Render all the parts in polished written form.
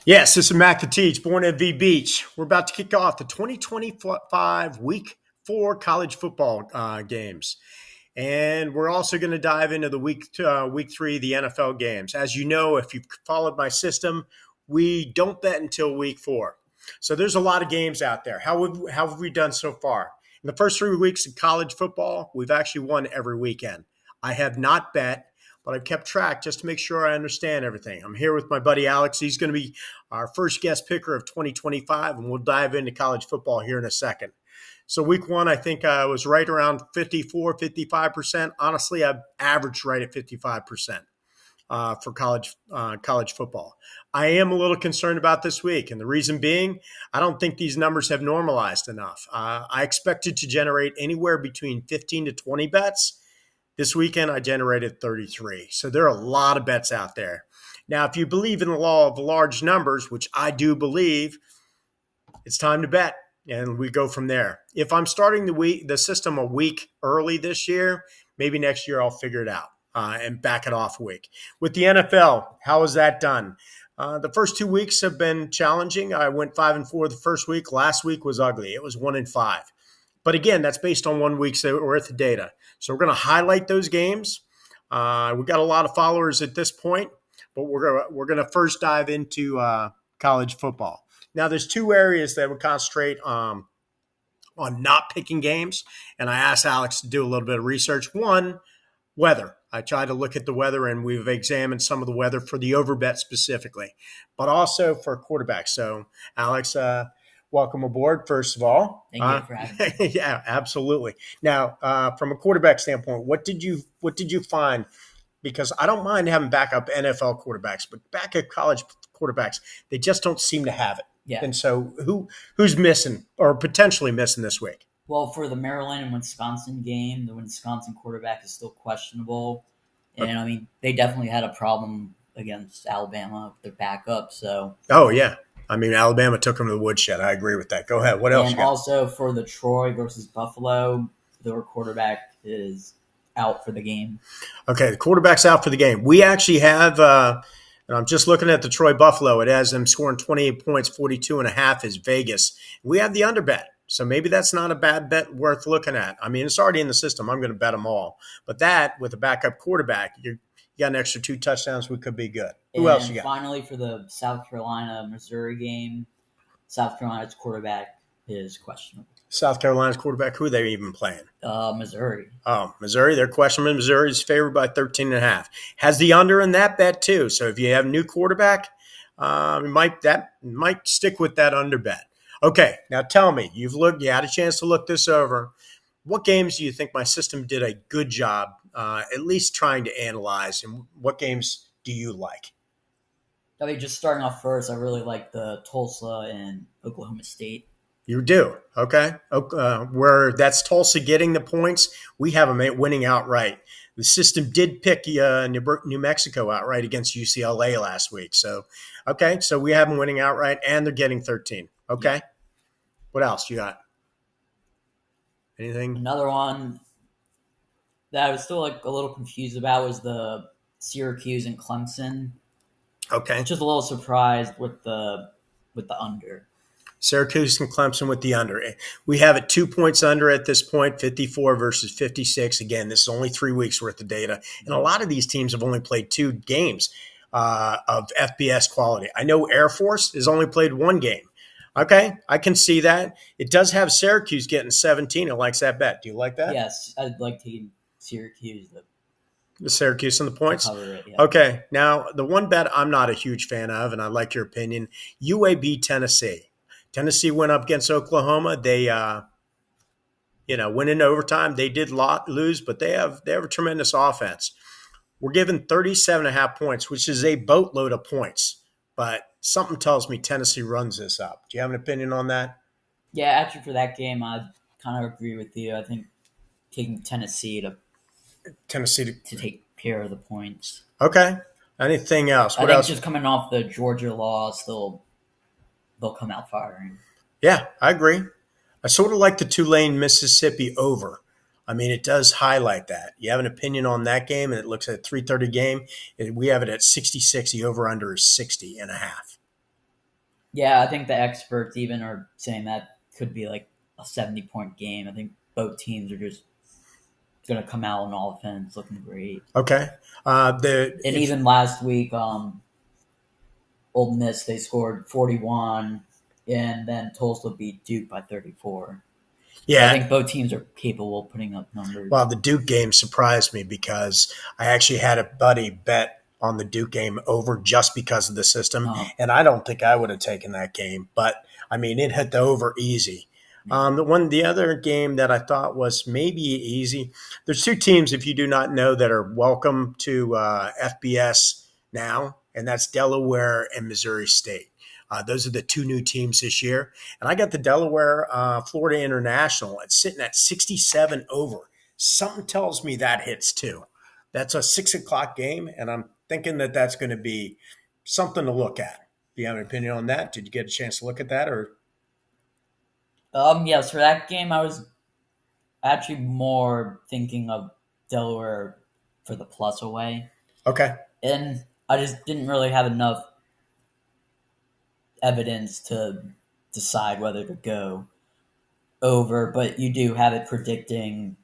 Yes, this is Mac the Teach, born at V Beach. We're about to kick off the 2025 Week 4 college football games. And we're also going to dive into the week 3, the NFL games. As you know, if you've followed my system, we don't bet until week 4. So there's a lot of games out there. How have we done so far? In the first 3 weeks of college football, we've actually won every weekend. I have not bet, but I've kept track just to make sure I understand everything. I'm here with my buddy Alex. He's going to be our first guest picker of 2025, and we'll dive into college football here in a second. So week 1, I think I was right around 54, 55%. Honestly, I've averaged right at 55% for college football. I am a little concerned about this week, and the reason being, I don't think these numbers have normalized enough. I expected to generate anywhere between 15 to 20 bets. This weekend, I generated 33. So there are a lot of bets out there. Now, if you believe in the law of large numbers, which I do believe, it's time to bet, and we go from there. If I'm starting the system a week early this year, maybe next year I'll figure it out and back it off a week. With the NFL, how is that done? The first 2 weeks have been challenging. I went 5-4 the first week. Last week was ugly. It was 1-5. But again, that's based on 1 week's worth of data. So we're going to highlight those games. We've got a lot of followers at this point, but we're going to first dive into college football. Now, there's 2 areas that we concentrate on not picking games, and I asked Alex to do a little bit of research. One, weather. I tried to look at the weather, and we've examined some of the weather for the overbet specifically, but also for quarterbacks. So, Alex, welcome aboard, first of all. Thank you for having me. Yeah, absolutely. Now, from a quarterback standpoint, what did you find? Because I don't mind having backup NFL quarterbacks, but backup college quarterbacks, they just don't seem to have it. Yeah. And so who's missing or potentially missing this week? Well, for the Maryland and Wisconsin game, the Wisconsin quarterback is still questionable. And, I mean, they definitely had a problem against Alabama with their backup. So. Oh, yeah. I mean, Alabama took them to the woodshed. I agree with that. Go ahead. What else And you got? also for the Troy versus Buffalo, their quarterback is out for the game. Okay, the quarterback's out for the game. We actually have and I'm just looking at the Troy Buffalo. It has them scoring 28 points, 42.5 is Vegas. We have the under bet. So maybe that's not a bad bet worth looking at. I mean, it's already in the system. I'm going to bet them all. But that, with a backup quarterback, you got an extra 2 touchdowns. We could be good. Who else you got? Finally, for the South Carolina-Missouri game, South Carolina's quarterback is questionable. South Carolina's quarterback, who are they even playing? Missouri. Oh, Missouri. They're questionable. Missouri is favored by 13.5. Has the under in that bet too. So if you have a new quarterback, that might stick with that under bet. Okay, now tell me, you had a chance to look this over. What games do you think my system did a good job, at least trying to analyze, and what games do you like? I mean, just starting off first, I really like the Tulsa and Oklahoma State. You do, okay. Where that's Tulsa getting the points, we have them winning outright. The system did pick New Mexico outright against UCLA last week. So, okay, so we have them winning outright, and they're getting 13. Okay. Yeah. What else you got? Anything? Another one that I was still a little confused about was the Syracuse and Clemson. Okay. Just a little surprised with the under. Syracuse and Clemson with the under. We have it 2 points under at this point, 54 versus 56. Again, this is only 3 weeks worth of data. And a lot of these teams have only played 2 games of FBS quality. I know Air Force has only played 1 game. Okay, I can see that. It does have Syracuse getting 17. It likes that bet. Do you like that? Yes, I'd like taking Syracuse. The Syracuse and the points? Cover it, yeah. Okay, now the one bet I'm not a huge fan of, and I like your opinion, UAB Tennessee. Tennessee went up against Oklahoma. They, went in overtime. They did lose, but they have a tremendous offense. We're given 37.5 points, which is a boatload of points. But something tells me Tennessee runs this up. Do you have an opinion on that? Yeah, actually, for that game, I kind of agree with you. I think taking Tennessee to take care of the points. Okay. Anything else? What else? Just coming off the Georgia loss, they'll come out firing. Yeah, I agree. I sort of like the Tulane, Mississippi over. I mean, it does highlight that. You have an opinion on that game, and it looks at a 3:30 game. We have it at 66. The over-under is 60.5. Yeah, I think the experts even are saying that could be like a 70-point game. I think both teams are just going to come out on offense looking great. Okay. The And if even last week, Old Miss, they scored 41, and then Tulsa beat Duke by 34. So I Yeah, think both teams are capable of putting up numbers. well, the Duke game surprised me because I actually had a buddy bet on the Duke game over just because of the system, Uh, and I don't think I would have taken that game. But I mean, it hit the over easy. yeah. The other game that I thought was maybe easy. There's two teams, if you do not know, that are welcome to FBS now, and that's Delaware and Missouri State. Those are the two new teams this year. And I got the Delaware Florida International. It's sitting at 67 over. Something tells me that hits too. That's a 6 o'clock game, and I'm thinking that that's going to be something to look at. Do you have an opinion on that? Did you get a chance to look at that? Or Yes, for that game, I was actually more thinking of Delaware for the plus away. okay, And I just didn't really have enough evidence to decide whether to go over, but you do have it predicting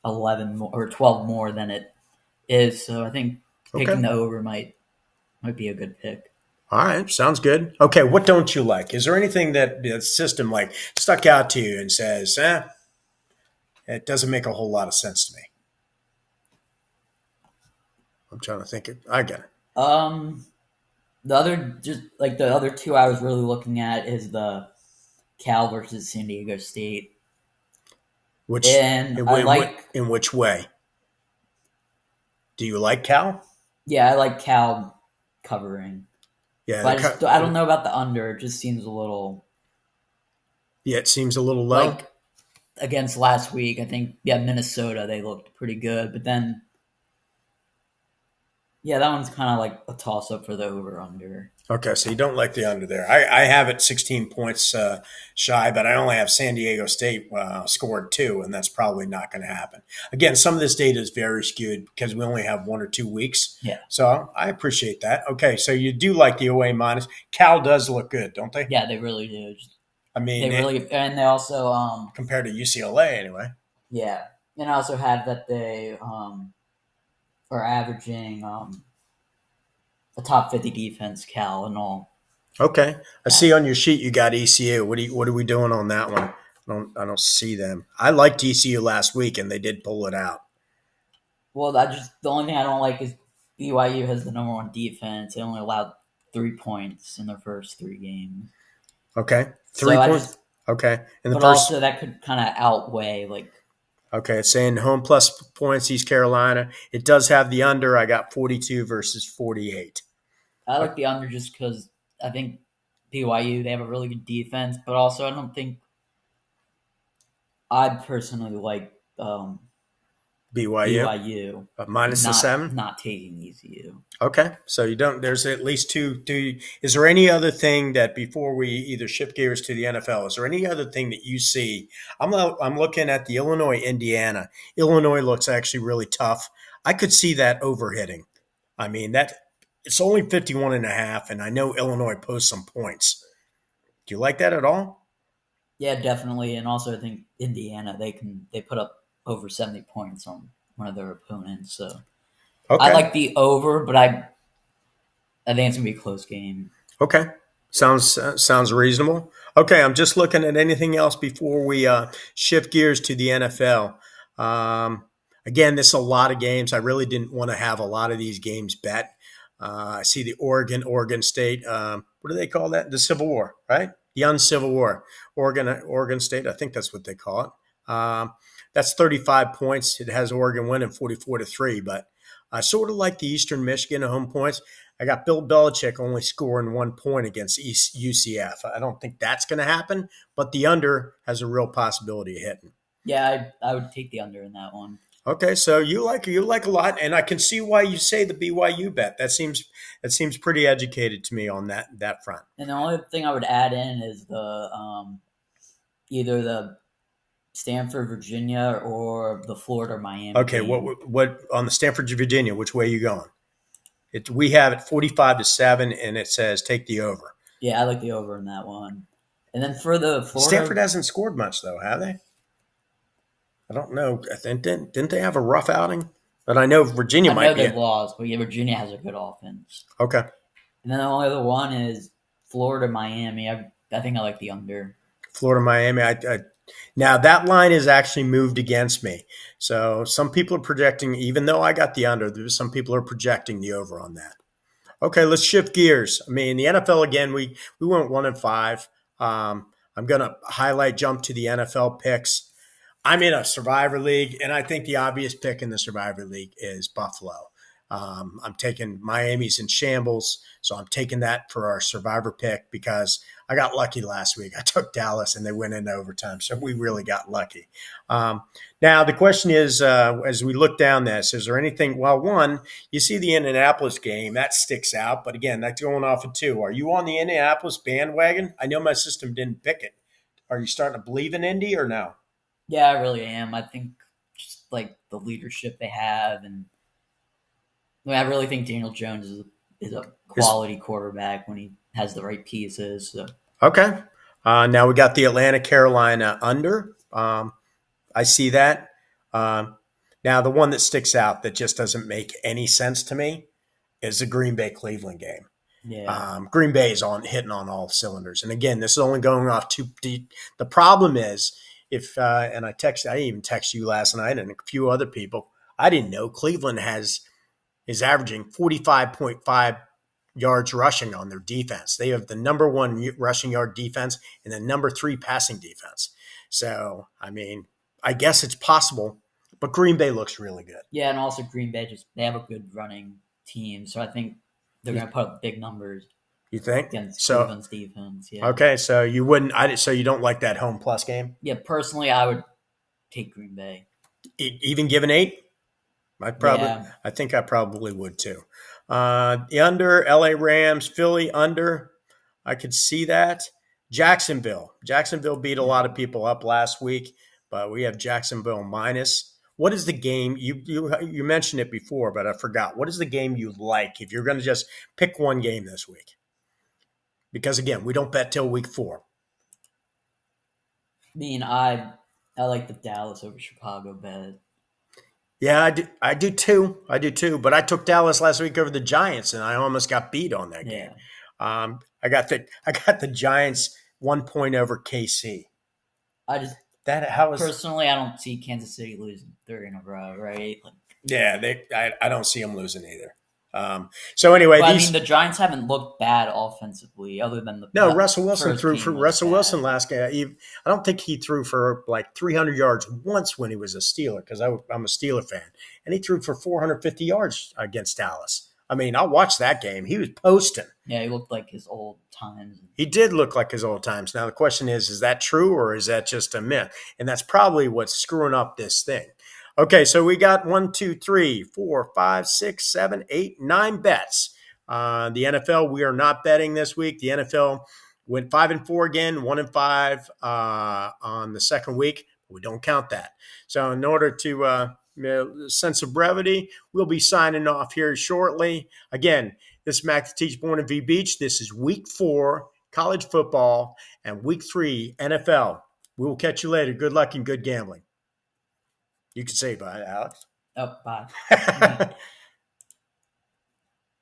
11 more, or 12 more than it is. So I think okay, picking the over might be a good pick. all right, sounds good. Okay, what don't you like? Is there anything that the system like stuck out to you and says, it doesn't make a whole lot of sense to me? I'm trying to think. I get it. Um, the other just like the other two I was really looking at is the Cal versus San Diego State, Which and I like in which way do you like Cal? yeah I like Cal covering, Yeah, but I don't know about the under. It just seems a little yeah, it seems a little low. like against last week. I think Minnesota they looked pretty good, but then yeah that one's kind of like a toss up for the over under. Okay, so you don't like the under there. I have it 16 points shy, but I only have San Diego State scored two, and that's probably not going to happen. Again, some of this data is very skewed because we only have 1 or 2 weeks. Yeah, So I appreciate that. Okay, so you do like the OA minus. Cal does look good, don't they? yeah they really do. I mean, They really and they also compared to UCLA anyway. yeah, and I also had that they are averaging a top 50 defense, Cal, and all Okay, I that. see on your sheet you got ECU. What are we doing on that one? I don't see them. I liked ECU last week, and they did pull it out. Well, the only thing I don't like is BYU has the number one defense. They only allowed 3 points in their first three games. Okay, So I 3 points. just, Okay, in the but first. also that could kind of outweigh like Okay, it's saying home plus points, East Carolina. It does have the under. I got 42 versus 48. I Uh, like the under just because I think BYU they have a really good defense, but also I don't think I personally like BYU BYU minus the not 7. not taking ECU. Okay, so you don't. There's at least two. Is there any other thing that before we either shift gears to the NFL? Is there any other thing that you see? I'm looking at the Illinois Indiana. Illinois looks actually really tough. I could see that overhitting. I mean that it's only 51 and a half, and I know Illinois posts some points. Do you like that at all? Yeah, definitely, and also I think Indiana they put up over 70 points on one of their opponents. So I Okay. like the over, but I think it's gonna be a close game. Okay. Sounds reasonable. Okay, I'm just looking at anything else before we shift gears to the NFL. Again, this is a lot of games. I really didn't want to have a lot of these games bet. I see the Oregon State. What do they call that? The Civil War, right? The Uncivil War. Oregon State. I think that's what they call it. That's 35 points. It has Oregon winning 44-3. But I sort of like the Eastern Michigan home points. I got Bill Belichick only scoring 1 point against UCF. I don't think that's going to happen, but the under has a real possibility of hitting. Yeah, I would take the under in that one. Okay, so you like a lot, and I can see why you say the BYU bet. That seems pretty educated to me on that front. And the only thing I would add in is the either the Stanford, Virginia, or the Florida, Miami Okay, game. what on the Stanford, Virginia? Which way are you going? We have it 45-7, and it says take the over. Yeah, I like the over in that one. And then for the Stanford Florida, hasn't scored much though, have they? I don't know. I think didn't they have a rough outing? But I know Virginia I know might be they it. lost, but yeah, Virginia has a good offense. Okay. And then the only other one is Florida, Miami. I think I like the under. Florida, Miami. Now that line is actually moved against me. So some people are projecting, even though I got the under, some people are projecting the over on that. Okay, let's shift gears. I mean, the NFL again. We went 1-5. I'm going to highlight jump to the NFL picks. I'm in a Survivor League, and I think the obvious pick in the Survivor League is Buffalo. I'm taking Miami's in shambles, so I'm taking that for our Survivor pick because I got lucky last week. I took Dallas, and they went into overtime, so we really got lucky. Um, Now the question is, as we look down this, is there anything? Well, one, you see the Indianapolis game that sticks out, but again, that's going off of two. Are you on the Indianapolis bandwagon? I know my system didn't pick it. Are you starting to believe in Indy or no? Yeah, I really am. I think just like the leadership they have, and I, mean, I really think Daniel Jones is a Is quality quarterback when he has the right pieces. So Okay. Now we got the Atlanta Carolina under. I see that. Um, Now the one that sticks out that just doesn't make any sense to me is the Green Bay Cleveland game. yeah, Green Bay is on hitting on all cylinders, and again, this is only going off two. The problem is if and I even texted you last night and a few other people. I didn't know Cleveland is averaging 45.5 yards rushing on their defense. They have the number one rushing yard defense and the number three passing defense. So, I mean, I guess it's possible, but Green Bay looks really good. yeah, and also Green Bay just they have a good running team, so I think they're You, going to put up big numbers you think? against So, Cleveland's defense. Yeah, okay, so you wouldn't, so you don't like that home plus game? yeah. Personally, I would take Green Bay. Even given eight? Yeah, I think I probably would too. The under LA Rams, Philly under. I could see that. Jacksonville beat a lot yeah. of people up last week, but we have Jacksonville minus. What is the game you mentioned it before, but I forgot. What is the game you like if you're going to just pick one game this week? Because again, we don't bet till week 4. I mean, I like the Dallas over Chicago bet. Yeah, I do. I do too. I do too. But I took Dallas last week over the Giants, and I almost got beat on that game. Yeah, I got the Giants 1 point over KC. I just That how was personally I don't see Kansas City losing 3 in a row, right? Like, Yeah. I don't see them losing either. So anyway, but I mean, these the Giants haven't looked bad offensively, other than no Russell Wilson first threw for game was Russell Wilson bad. last game. I don't think he threw for like 300 yards once when he was a Steeler because I'm a Steeler fan, and he threw for 450 yards against Dallas. I mean, I watched that game. He was posting. Yeah, he looked like his old times. He did look like his old times. Now the question is that true or is that just a myth? And that's probably what's screwing up this thing. Okay, so we got 1, 2, 3, 4, 5, 6, 7, 8, 9 bets. The NFL, we are not betting this week. The NFL went 5-4 again, 1-5 on the second week. We don't count that. So in order to sense of brevity, we'll be signing off here shortly. Again, this is Mac to Teach Born in V Beach. This is week 4 college football and week 3 NFL. We will catch you later. Good luck and good gambling. You can say bye, Alex. Oh, bye.